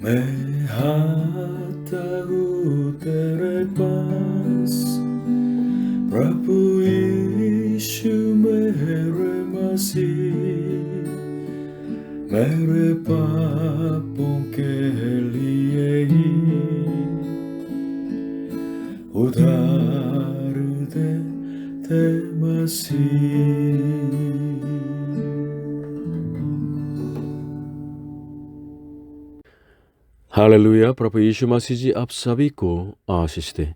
मैं आता हूँ तेरे पास, प्रभु यीशु मेरे मसीह, मेरे पापों के लिए ही उधार दे मसीह। हालेलुया। प्रभु यीशु मसीह जी आप सभी को आशीष दें।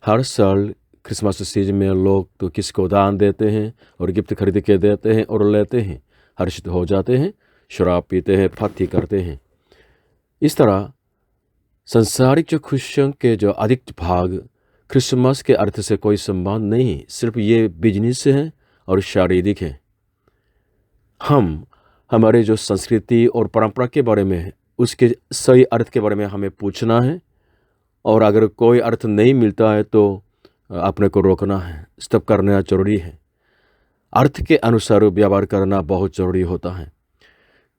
हर साल क्रिसमस सीजन में लोग तो किसी को दान देते हैं और गिफ्ट खरीद के देते हैं और लेते हैं, हर्षित हो जाते हैं, शराब पीते हैं, पार्टी करते हैं। इस तरह संसारिक जो खुशियों के जो अधिक भाग क्रिसमस के अर्थ से कोई संबंध नहीं, सिर्फ ये बिजनेस है और शारीरिक है। हमारे जो संस्कृति और परंपरा के बारे में उसके सही अर्थ के बारे में हमें पूछना है, और अगर कोई अर्थ नहीं मिलता है तो अपने को रोकना है, स्टॉप करना जरूरी है। अर्थ के अनुसार व्यवहार करना बहुत जरूरी होता है।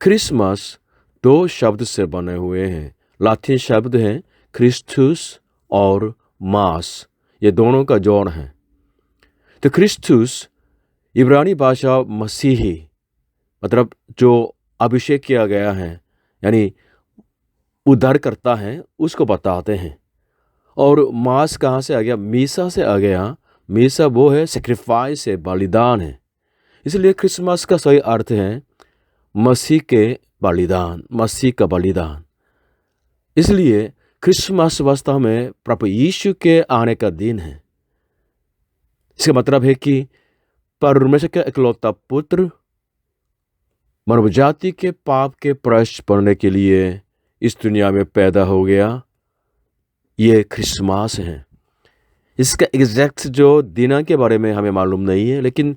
क्रिसमस दो शब्द से बने हुए हैं। लातिन शब्द है क्रिस्टुस और मास, ये दोनों का जोड़ है। तो क्रिस्टुस इब्रानी भाषा मसीही, मतलब जो अभिषेक किया गया है, यानी उद्धार करता है, उसको बताते हैं। और मास कहाँ से आ गया? मीसा से आ गया। मीसा वो है सेक्रीफाइस है, बलिदान है। इसलिए क्रिसमस का सही अर्थ है मसीह के बलिदान, मसीह का बलिदान। इसलिए क्रिसमस वास्तव में प्रभु यीशु के आने का दिन है। इसका मतलब है कि परमेश्वर का इकलौता पुत्र मानव जाति के पाप के प्रायश्चित करने के लिए इस दुनिया में पैदा हो गया। ये क्रिसमस है। इसका एग्जैक्ट जो दिन के बारे में हमें मालूम नहीं है, लेकिन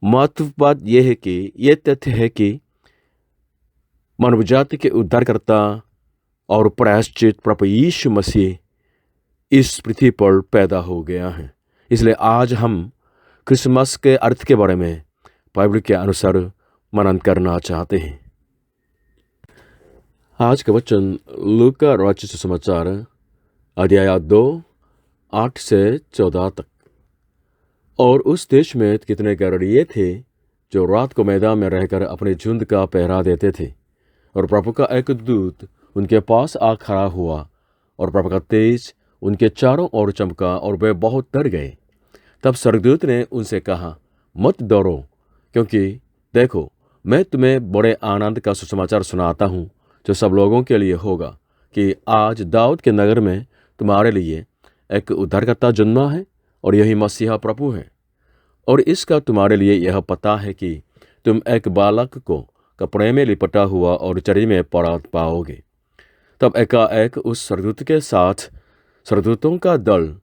महत्वपूर्ण बात यह है कि यह तथ्य है कि मानव जाति के उद्धारकर्ता और प्रायश्चित प्रभु यीशु मसीह इस पृथ्वी पर पैदा हो गया है। इसलिए आज हम क्रिसमस के अर्थ के बारे में बाइबल के अनुसार मनन करना चाहते हैं। आज का वचन लूका रचित समाचार अध्याय 2 8 से 14 तक। और उस देश में कितने गलीली थे जो रात को मैदान में रहकर अपने झुंड का पहरा देते थे, और प्रभु का एक दूत उनके पास आ खड़ा हुआ, और प्रभु का तेज उनके चारों ओर चमका, और वे बहुत डर गए। तब स्वर्गदूत ने उनसे कहा, मत डरो, क्योंकि देखो मैं तुम्हें बड़े आनंद का सुसमाचार सुनाता हूँ, जो सब लोगों के लिए होगा, कि आज दाऊद के नगर में तुम्हारे लिए एक उद्धारकर्ता जन्मा है, और यही मसीहा प्रभु है। और इसका तुम्हारे लिए यह पता है कि तुम एक बालक को कपड़े में लिपटा हुआ और चरी में पड़ा पाओगे। तब एकाएक उस स्वर्गदूत के साथ स्वर्गदूतों का दल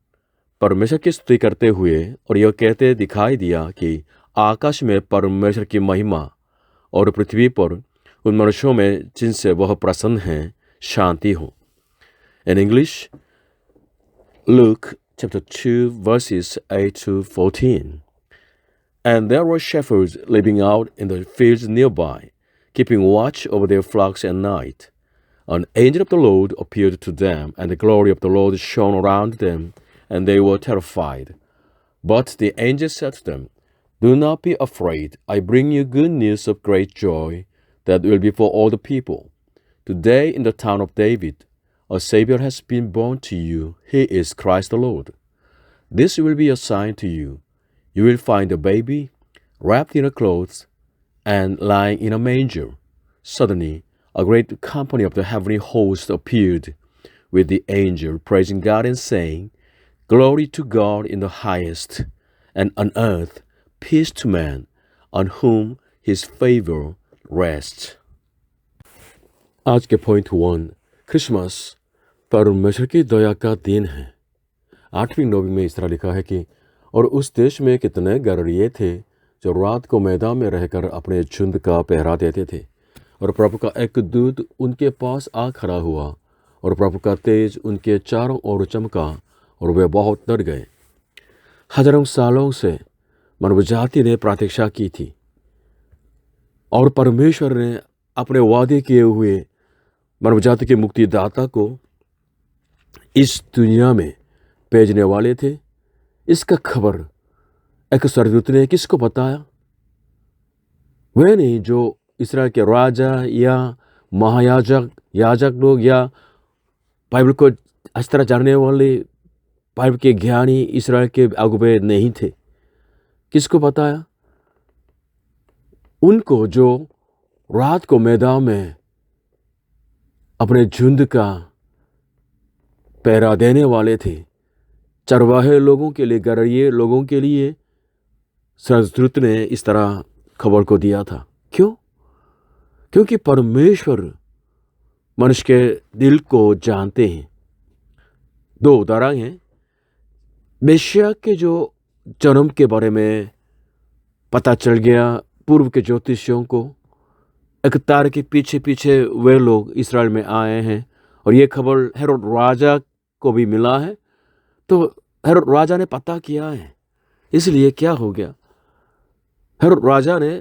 परमेश्वर की स्तुति करते हुए और यह कहते दिखाई दिया कि आकाश में परमेश्वर की महिमा, और पृथ्वी पर उन मनुष्यों में जिनसे वह प्रसन्न है, शांति हो। In English, Luke chapter 2 verses 8 to 14. And there were shepherds living out in the fields nearby, keeping watch over their flocks at night. An angel of the Lord appeared to them, and the glory of the Lord shone around them, and they were terrified. But the angel said to them, Do not be afraid. I bring you good news of great joy that will be for all the people. Today in the town of David, a Savior has been born to you. He is Christ the Lord. This will be a sign to you. You will find a baby wrapped in a cloth and lying in a manger. Suddenly, a great company of the heavenly host appeared with the angel, praising God and saying, Glory to God in the highest, and on earth peace to men on whom his favor rests. आज के point 1, Christmas परमेश्वर की दया का दिन है। 8वीं नौवीं में इस तरह लिखा है कि और उस देश में कितने गलीली थे जो रात को मैदान में रहकर अपने झुंड का पहरा देते थे, और प्रभु का एक दूत उनके पास आ खड़ा हुआ, और प्रभु का तेज उनके चारों ओर चमका, और वे बहुत डर गए। हजारों सालों से मानव जाति ने प्रतीक्षा की थी, और परमेश्वर ने अपने वादे किए हुए मानव जाति के मुक्तिदाता को इस दुनिया में भेजने वाले थे, इसका खबर एक स्वर्गदूत ने किसको बताया? वह नहीं जो इस्राएल के राजा या महायाजक, याजक लोग या बाइबल को अच्छी तरह जानने वाले बाइबल के ज्ञानी इस्राएल के अगुवे नहीं थे। किसको बताया? उनको जो रात को मैदान में अपने झुंड का पहरा देने वाले थे, चरवाहे लोगों के लिए, गड़रिये लोगों के लिए स्वर्गदूत ने इस तरह खबर को दिया था। क्यों? क्योंकि परमेश्वर मनुष्य के दिल को जानते हैं। 2 उदाहरण हैं। मेशिया के जो जन्म के बारे में पता चल गया पूर्व के ज्योतिषियों को, एक तारे के पीछे पीछे वे लोग इसराइल में आए हैं, और ये खबर हेरोद राजा को भी मिला है। तो हेरोद राजा ने पता किया है। इसलिए क्या हो गया? हेरोद राजा ने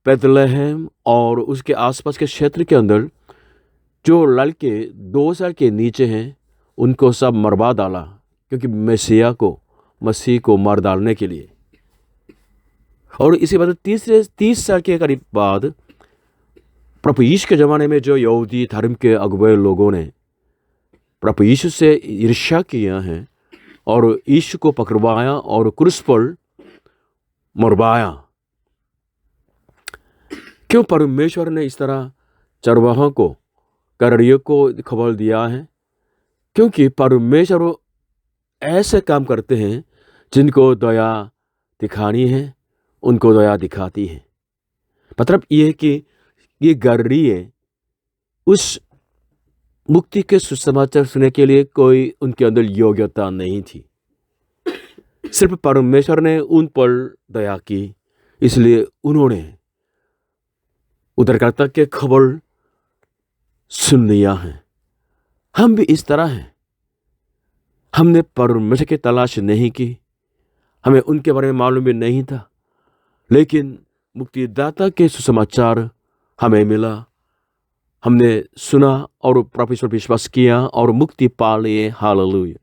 बैतलहम और उसके आसपास के क्षेत्र के अंदर जो लड़के 2 साल के नीचे हैं उनको सब मरवा डाला, क्योंकि मसीह को मार डालने के लिए। और इसी बाद 30 साल के करीब बाद प्रभु यीशु के ज़माने में जो यहूदी धर्म के अगुवे लोगों ने प्रभु यीशु से ईर्ष्या किया है और यीशु को पकड़वाया और क्रूस पर मरवाया। क्यों परमेश्वर ने इस तरह चरवाहों को, गड़रियों को खबर दिया है? क्योंकि परमेश्वर ऐसे काम करते हैं जिनको दया दिखानी है, उनको दया दिखाती है। मतलब ये है कि ये गड़रिये उस मुक्ति के सुसमाचार सुनने के लिए कोई उनके अंदर योग्यता नहीं थी। सिर्फ परमेश्वर ने उन पर दया की, इसलिए उन्होंने उद्धारकर्ता के खबर सुन लिया है। हम भी इस तरह हैं। हमने परमेश्वर की तलाश नहीं की, हमें उनके बारे में मालूम भी नहीं था, लेकिन मुक्तिदाता के सुसमाचार हमें मिला। हमने सुना और परमेश्वर विश्वास किया और मुक्ति पा लिए। हालेलुया।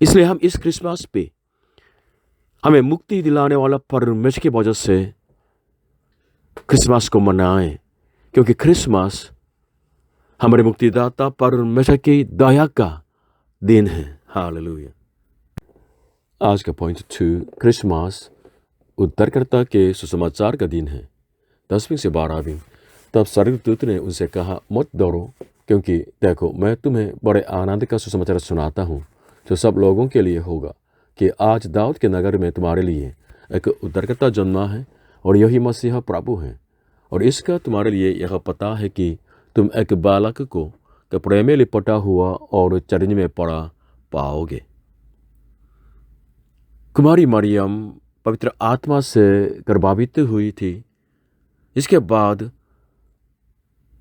इसलिए हम इस क्रिसमस पे हमें मुक्ति दिलाने वाला परमेश्वर की वजह से क्रिसमस को मनाएं, क्योंकि क्रिसमस हमारे मुक्तिदाता परमेश्वर की दया का दिन है। हालेलुया। आज का पॉइंट 2, क्रिसमस उद्धारकर्ता के सुसमाचार का दिन है। 10वीं से 12वीं। तब स्वर्गदूत ने उनसे कहा, मत डरो, क्योंकि देखो मैं तुम्हें बड़े आनंद का सुसमाचार सुनाता हूँ जो सब लोगों के लिए होगा, कि आज दाऊद के नगर में तुम्हारे लिए एक उद्धारकर्ता जन्मा है, और यही मसीहा प्रभु है। और इसका तुम्हारे लिए यह पता है कि तुम एक बालक को कपड़े में लिपटा हुआ और चरनी में पड़ा पाओगे। कुमारी मरियम पवित्र आत्मा से गर्भावित हुई थी। इसके बाद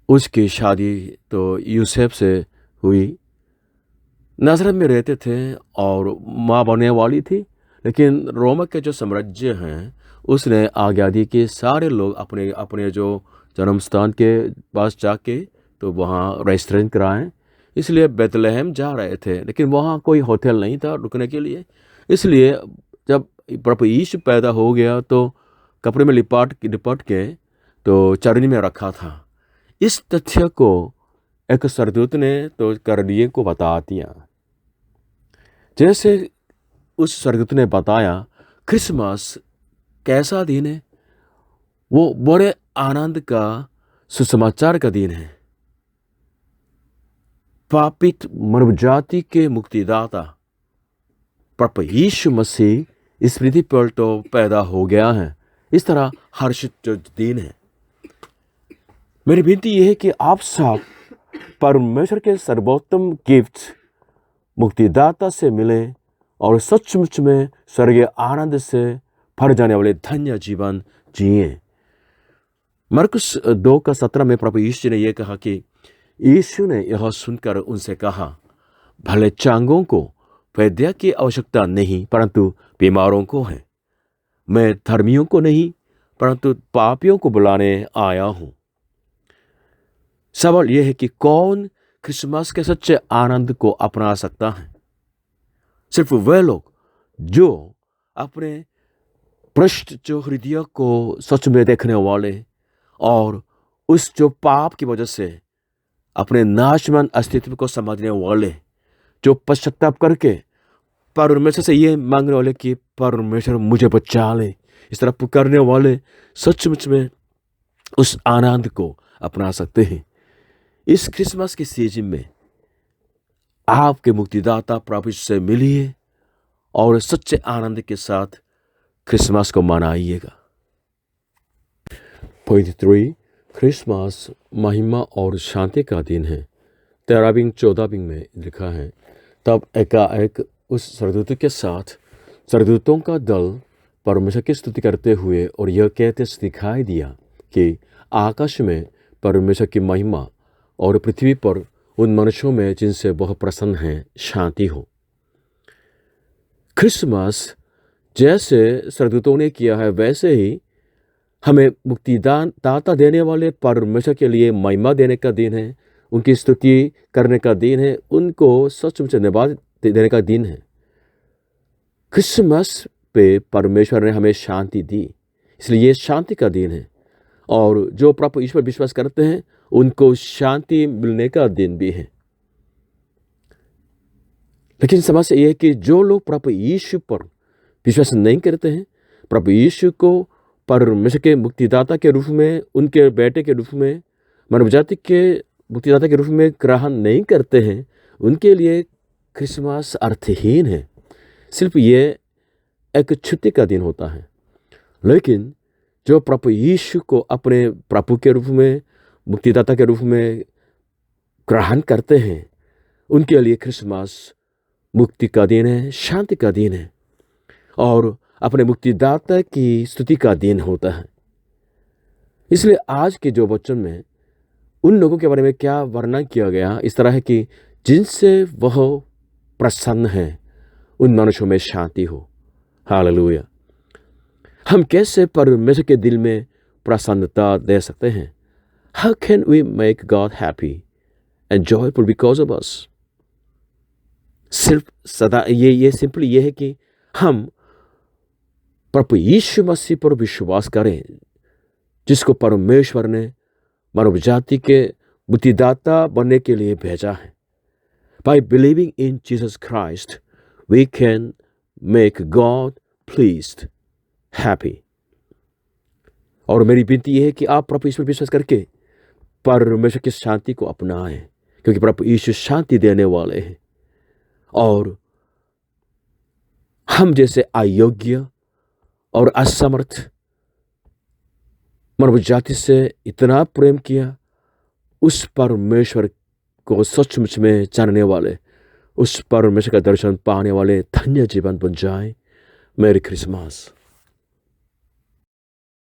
उसकी शादी तो यूसुफ से हुई। नाज़रेत में रहते थे और माँ बनने वाली थी, लेकिन रोम के जो साम्राज्य हैं उसने आज्ञा दी कि सारे लोग अपने अपने जो जन्म स्थान के पास जाके तो वहाँ रेस्टोरेंट कराएं। इसलिए बैतलहम जा रहे थे, लेकिन वहाँ कोई होटल नहीं था रुकने के लिए। इसलिए जब प्रभु यीशु पैदा हो गया तो कपड़े में लिपट के तो चरनी में रखा था। इस तथ्य को एक स्वर्गदूत ने तो गड़रिये को बता दिया। जैसे उस स्वर्गदूत ने बताया, क्रिसमस कैसा दिन है? वो बड़े आनंद का सुसमाचार का दिन है। पापित मानव जाति के मुक्तिदाता प्रभु यीशु मसीह इस पृथ्वी पर तो पैदा हो गया है। इस तरह हर्षित जो दिन है। मेरी विनती यह है कि आप सब परमेश्वर के सर्वोत्तम गिफ्ट मुक्तिदाता से मिले और सचमुच में स्वर्गीय आनंद से भर जाने वाले धन्य जीवन जिए। मरकुस 2:17 में प्रभु यीशु ने यह कहा कि यीशु ने यह सुनकर उनसे कहा, भले चांगों को वैद्य की आवश्यकता नहीं, परंतु बीमारों को है। मैं धर्मियों को नहीं, परंतु पापियों को बुलाने आया हूँ। सवाल यह है कि कौन क्रिसमस के सच्चे आनंद को अपना सकता है? सिर्फ वे लोग जो अपने भ्रष्ट जो हृदय को सच में देखने वाले और उस जो पाप की वजह से अपने नाशवान अस्तित्व को समझने वाले, जो पश्चाताप करके परमेश्वर से ये मांगने वाले कि परमेश्वर मुझे बचा ले, इस तरह पुकारने वाले सचमुच में उस आनंद को अपना सकते हैं। इस क्रिसमस के सीजन में आपके मुक्तिदाता प्रभु से मिलिए और सच्चे आनंद के साथ क्रिसमस को मनाइएगा। पॉइंट 3, क्रिसमस महिमा और शांति का दिन है। 13-14 में लिखा है, तब एकाएक उस स्वर्गदूत के साथ स्वर्गदूतों का दल परमेश्वर की स्तुति करते हुए और यह कहते दिखाई दिया कि आकाश में परमेश्वर की महिमा और पृथ्वी पर उन मनुष्यों में जिनसे वह प्रसन्न है शांति हो। क्रिसमस जैसे स्वर्गदूतों ने किया है वैसे ही हमें मुक्तिदान दाता देने वाले परमेश्वर के लिए महिमा देने का दिन है, उनकी स्तुति करने का दिन है, उनको सचमुच धन्यवाद देने का दिन है। क्रिसमस पे परमेश्वर ने हमें शांति दी, इसलिए ये शांति का दिन है और जो प्रभु ईश्वर विश्वास करते हैं उनको शांति मिलने का दिन भी है। लेकिन समस्या यह है कि जो लोग प्रभु यीशु पर विश्वास नहीं करते हैं, प्रभु यीशु को परमेश्वर के मुक्तिदाता के रूप में, उनके बेटे के रूप में, मानव जाति के मुक्तिदाता के रूप में ग्रहण नहीं करते हैं, उनके लिए क्रिसमस अर्थहीन है। सिर्फ ये एक छुट्टी का दिन होता है। लेकिन जो प्रभु यीशु को अपने प्रभु के रूप में, मुक्तिदाता के रूप में ग्रहण करते हैं, उनके लिए क्रिसमस मुक्ति का दिन है, शांति का दिन है और अपने मुक्तिदाता की स्तुति का दिन होता है। इसलिए आज के जो वचन में उन लोगों के बारे में क्या वर्णन किया गया इस तरह है कि जिनसे वह प्रसन्न है उन मनुष्यों में शांति हो। हालेलुया। हम कैसे परमेश्वर के दिल में प्रसन्नता दे सकते हैं? How can we make God happy and joyful because of us? सिर्फ सदा ये सिंपली ये है कि हम प्रभु यीशु मसीह पर विश्वास करें, जिसको परमेश्वर ने मानव जाति के मुक्तिदाता बनने के लिए भेजा है। By believing in Jesus Christ, we can make God pleased, happy. और मेरी विनती यह है कि आप प्रभु यीशु पर विश्वास करके परमेश्वर की शांति को अपनाएं, क्योंकि प्रभु यीशु शांति देने वाले हैं। और हम जैसे अयोग्य और असमर्थ मानव जाति से इतना प्रेम किया, उस परमेश्वर को सचमुच में जानने वाले, उस परमेश्वर का दर्शन पाने वाले धन्य जीवन बन जाए। मेरी क्रिसमस।